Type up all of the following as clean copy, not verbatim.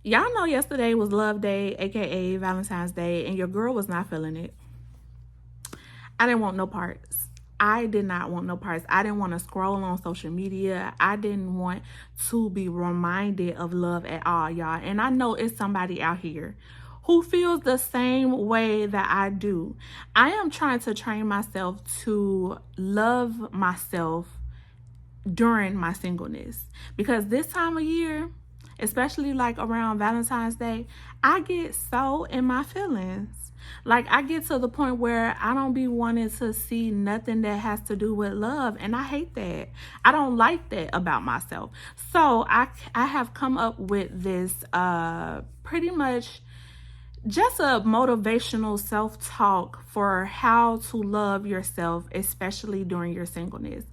Y'all know yesterday was Love Day, aka Valentine's Day, and your girl was not feeling it. I didn't want no parts. I did not want no parts. I didn't want to scroll on social media. I didn't want to be reminded of love at all, y'all. And I know it's somebody out here who feels the same way that I do. I am trying to train myself to love myself during my singleness, because this time of year, especially like around Valentine's Day, I get so in my feelings. Like, I get to the point where I don't be wanting to see nothing that has to do with love, and I hate that. I don't like that about myself. So I have come up with this pretty much just a motivational self-talk for how to love yourself, especially during your singleness.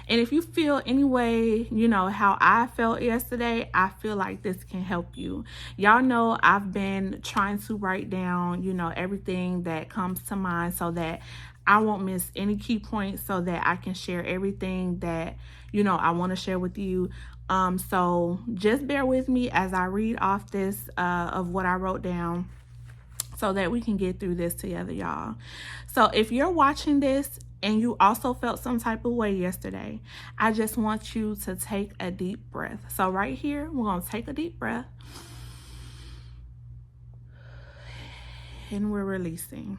And if you feel any way, how I felt yesterday, I feel like this can help you. Y'all know I've been trying to write down, everything that comes to mind so that I won't miss any key points, so that I can share everything that, I want to share with you. So just bear with me as I read off this of what I wrote down, so that we can get through this together, y'all. So if you're watching this and you also felt some type of way yesterday, I just want you to take a deep breath. So right here, we're going to take a deep breath. And we're releasing.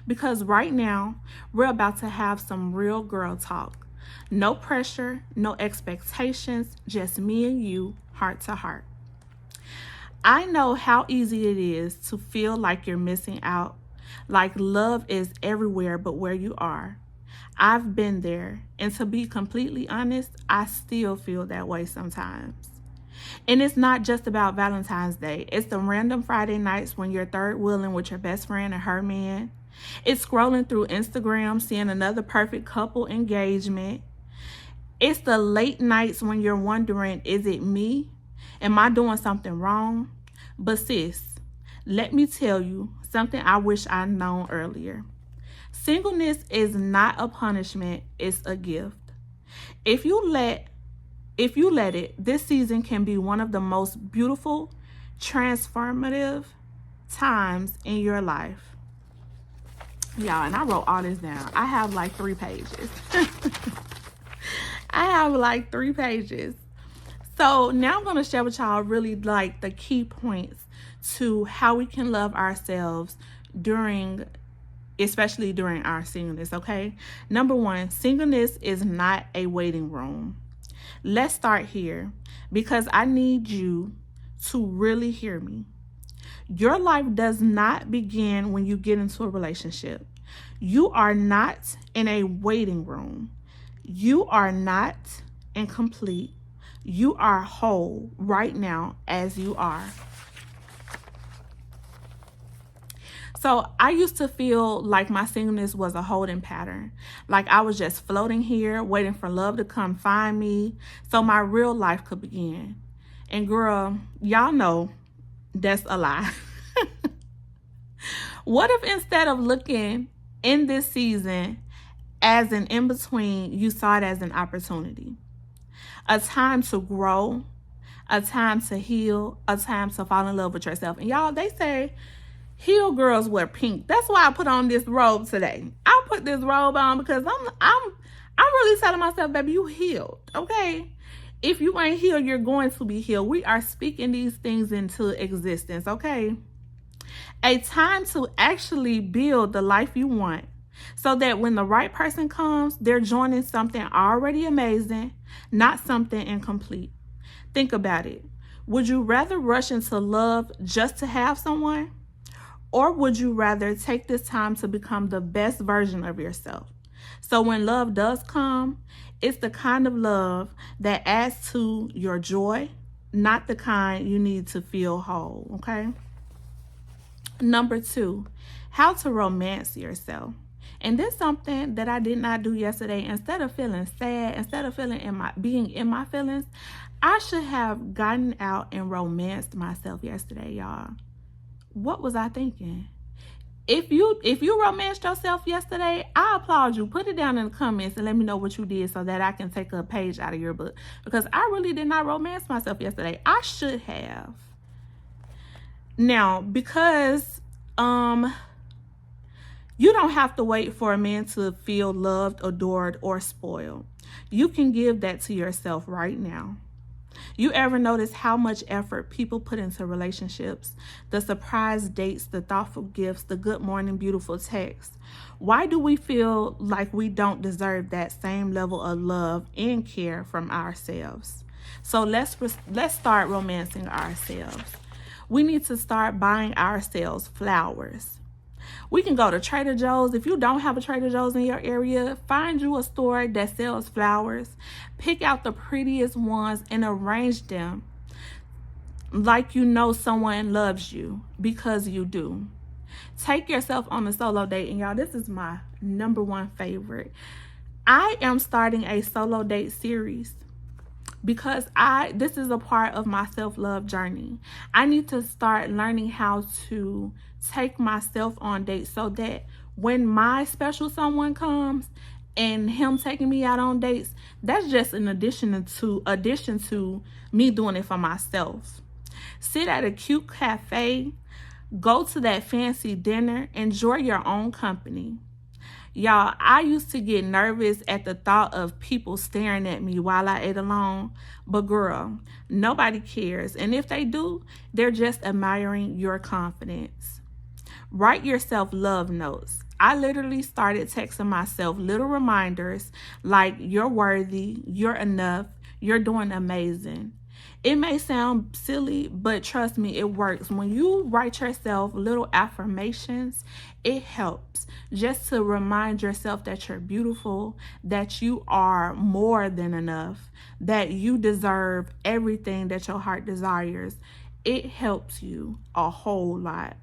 Because right now, we're about to have some real girl talk. No pressure, no expectations, just me and you, heart to heart. I know how easy it is to feel like you're missing out, like love is everywhere but where you are. I've been there, and to be completely honest, I still feel that way sometimes. And it's not just about Valentine's Day. It's the random Friday nights when you're third wheeling with your best friend and her man. It's scrolling through Instagram, seeing another perfect couple engagement. It's the late nights when you're wondering, is it me? Am I doing something wrong? But sis, let me tell you something I wish I'd known earlier. Singleness is not a punishment, it's a gift. If you let it, this season can be one of the most beautiful, transformative times in your life. Y'all, and I wrote all this down. I have like 3 pages. So now I'm going to share with y'all really like the key points to how we can love ourselves especially during our singleness, okay? Number 1, singleness is not a waiting room. Let's start here, because I need you to really hear me. Your life does not begin when you get into a relationship. You are not in a waiting room. You are not incomplete. You are whole right now as you are. So I used to feel like my singleness was a holding pattern. Like I was just floating here, waiting for love to come find me so my real life could begin. And girl, y'all know that's a lie. What if instead of looking in this season as an in-between, you saw it as an opportunity? A time to grow, a time to heal, a time to fall in love with yourself. And y'all, they say heal girls wear pink. That's why I put on this robe today. I put this robe on because I'm really telling myself, baby, you healed, okay? If you ain't healed, you're going to be healed. We are speaking these things into existence, okay? A time to actually build the life you want, so that when the right person comes, they're joining something already amazing, not something incomplete. Think about it. Would you rather rush into love just to have someone? Or would you rather take this time to become the best version of yourself? So when love does come, it's the kind of love that adds to your joy, not the kind you need to feel whole, okay? Number 2, how to romance yourself. And this is something that I did not do yesterday. Instead of feeling sad, instead of being in my feelings, I should have gotten out and romanced myself yesterday, y'all. What was I thinking? If you romanced yourself yesterday, I applaud you. Put it down in the comments and let me know what you did so that I can take a page out of your book. Because I really did not romance myself yesterday. I should have. Now, because you don't have to wait for a man to feel loved, adored, or spoiled. You can give that to yourself right now. You ever notice how much effort people put into relationships? The surprise dates, the thoughtful gifts, the good morning beautiful texts. Why do we feel like we don't deserve that same level of love and care from ourselves? So let's start romancing ourselves. We need to start buying ourselves flowers. We can go to Trader Joe's. If you don't have a Trader Joe's in your area, find you a store that sells flowers. Pick out the prettiest ones and arrange them like you know someone loves you, because you do. Take yourself on a solo date. And y'all, this is my number one favorite. I am starting a solo date series because this is a part of my self-love journey. I need to start learning how to take myself on dates so that when my special someone comes and him taking me out on dates, that's just an addition to me doing it for myself. Sit at a cute cafe, go to that fancy dinner, enjoy your own company. Y'all, I used to get nervous at the thought of people staring at me while I ate alone. But girl, nobody cares. And if they do, they're just admiring your confidence. Write yourself love notes. I literally started texting myself little reminders like, you're worthy, you're enough, you're doing amazing. It may sound silly, but trust me, it works. When you write yourself little affirmations, it helps just to remind yourself that you're beautiful, that you are more than enough, that you deserve everything that your heart desires. It helps you a whole lot.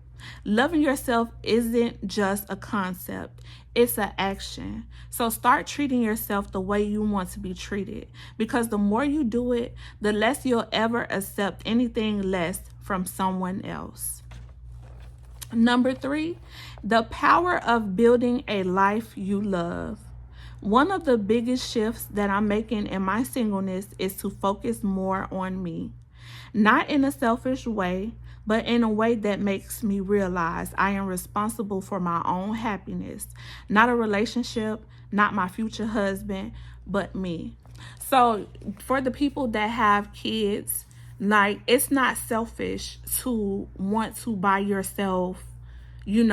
Loving yourself isn't just a concept, it's an action. So start treating yourself the way you want to be treated, because the more you do it, the less you'll ever accept anything less from someone else. Number 3, the power of building a life you love. One of the biggest shifts that I'm making in my singleness is to focus more on me. Not in a selfish way, but in a way that makes me realize I am responsible for my own happiness. Not a relationship, not my future husband, but me. So for the people that have kids, like, it's not selfish to want to buy yourself, an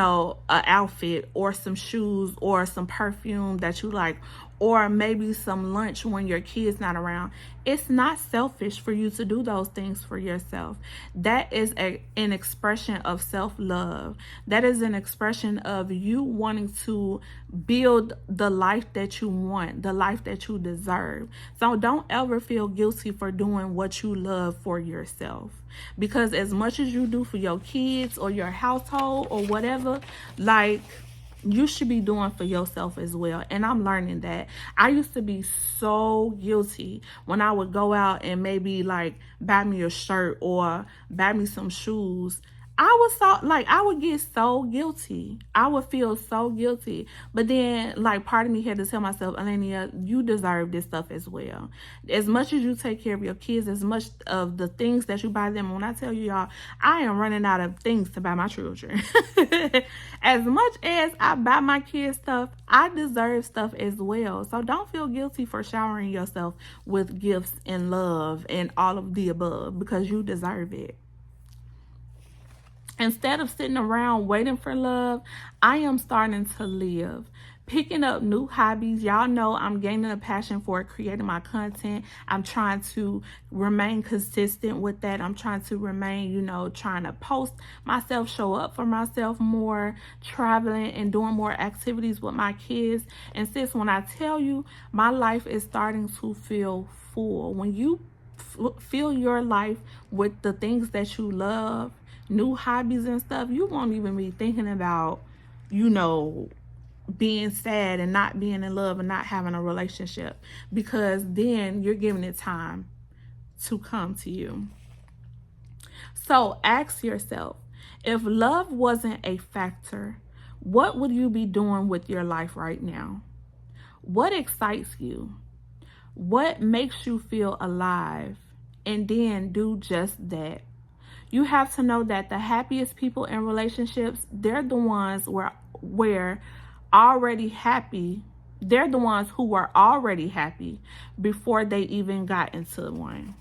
outfit or some shoes or some perfume that you like, or maybe some lunch when your kid's not around. It's not selfish for you to do those things for yourself. That is an expression of self-love. That is an expression of you wanting to build the life that you want, the life that you deserve. So don't ever feel guilty for doing what you love for yourself. Because as much as you do for your kids or your household or whatever, like, you should be doing for yourself as well. And I'm learning that. I used to be so guilty when I would go out and maybe like buy me a shirt or buy me some shoes. I would get so guilty. I would feel so guilty. But then, like, part of me had to tell myself, Alania, you deserve this stuff as well. As much as you take care of your kids, as much of the things that you buy them. When I tell you, y'all, I am running out of things to buy my children. As much as I buy my kids stuff, I deserve stuff as well. So don't feel guilty for showering yourself with gifts and love and all of the above, because you deserve it. Instead of sitting around waiting for love, I am starting to live. Picking up new hobbies. Y'all know I'm gaining a passion for creating my content. I'm trying to remain consistent with that. I'm trying to remain, trying to post myself, show up for myself more, traveling and doing more activities with my kids. And sis, when I tell you, my life is starting to feel full. When you fill your life with the things that you love, new hobbies and stuff, you won't even be thinking about, being sad and not being in love and not having a relationship, because then you're giving it time to come to you. So ask yourself, if love wasn't a factor, What would you be doing with your life right now? What excites you? What makes you feel alive? And then do just that. You have to know that the happiest people in relationships, they're the ones where already happy. They're the ones who were already happy before they even got into one.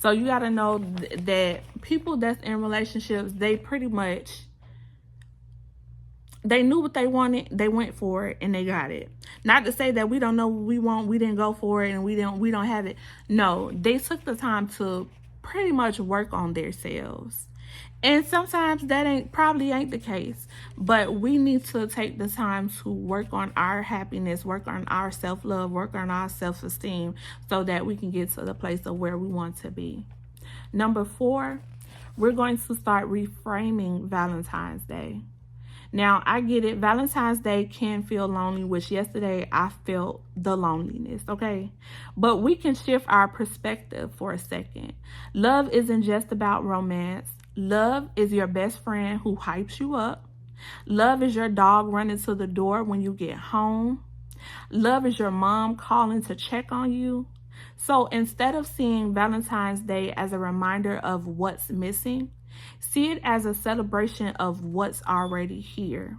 So you got to know that people that's in relationships, they pretty much, they knew what they wanted, they went for it, and they got it. Not to say that we don't know what we want, we didn't go for it, and we don't have it. No, they took the time to pretty much work on themselves. And sometimes that probably ain't the case, but we need to take the time to work on our happiness, work on our self-love, work on our self-esteem, so that we can get to the place of where we want to be. Number 4, we're going to start reframing Valentine's Day. Now, I get it. Valentine's Day can feel lonely, which yesterday I felt the loneliness, okay? But we can shift our perspective for a second. Love isn't just about romance. Love is your best friend who hypes you up. Love is your dog running to the door when you get home. Love is your mom calling to check on you. So instead of seeing Valentine's Day as a reminder of what's missing, see it as a celebration of what's already here.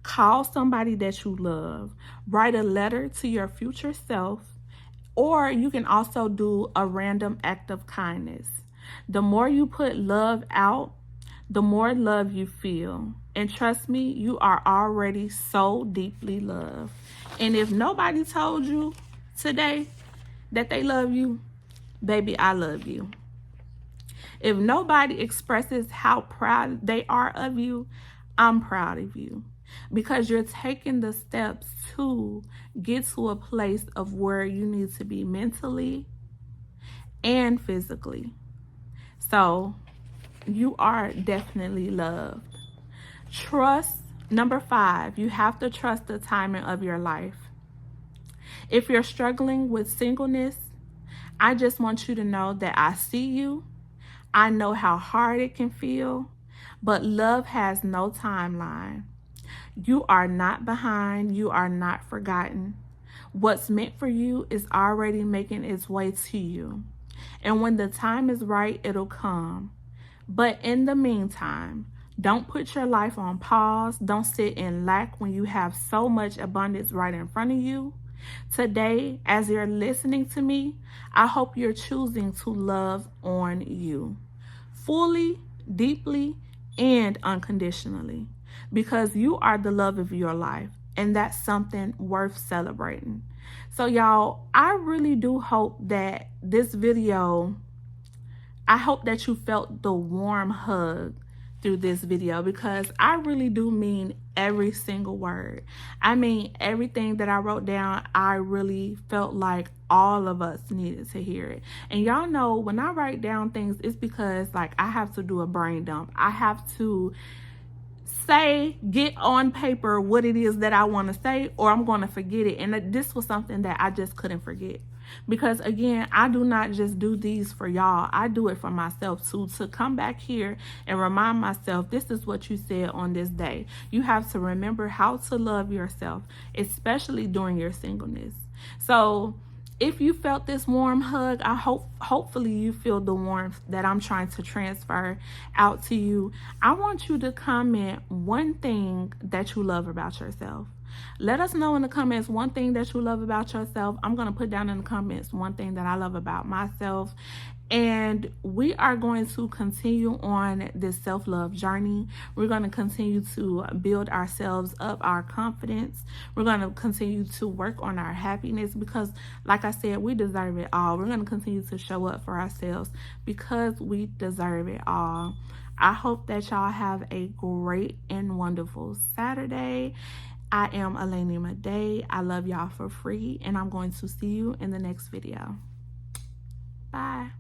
Call somebody that you love. Write a letter to your future self. Or you can also do a random act of kindness. The more you put love out, the more love you feel. And trust me, you are already so deeply loved. And if nobody told you today that they love you, baby, I love you. If nobody expresses how proud they are of you, I'm proud of you, because you're taking the steps to get to a place of where you need to be mentally and physically. So you are definitely loved. Trust. Number 5, you have to trust the timing of your life. If you're struggling with singleness, I just want you to know that I see you. I know how hard it can feel, but love has no timeline. You are not behind. You are not forgotten. What's meant for you is already making its way to you. And when the time is right, it'll come. But in the meantime, don't put your life on pause. Don't sit in lack when you have so much abundance right in front of you. Today, as you're listening to me, I hope you're choosing to love on you fully, deeply, and unconditionally, because you are the love of your life, and that's something worth celebrating. So y'all, I really do hope that this video, I hope that you felt the warm hug through this video, because I really do mean every single word. I mean, everything that I wrote down, I really felt like all of us needed to hear it. And y'all know when I write down things, it's because like I have to do a brain dump. I have to get on paper what it is that I want to say, or I'm going to forget it. And this was something that I just couldn't forget. Because again, I do not just do these for y'all. I do it for myself too, to come back here and remind myself, this is what you said on this day. You have to remember how to love yourself, especially during your singleness. So if you felt this warm hug, I hopefully you feel the warmth that I'm trying to transfer out to you. I want you to comment one thing that you love about yourself. Let us know in the comments one thing that you love about yourself. I'm going to put down in the comments one thing that I love about myself. And we are going to continue on this self-love journey. We're going to continue to build ourselves up, our confidence. We're going to continue to work on our happiness, because like I said, we deserve it all. We're going to continue to show up for ourselves because we deserve it all. I hope that y'all have a great and wonderful Saturday. I am Eleni Maday. I love y'all for free, and I'm going to see you in the next video. Bye.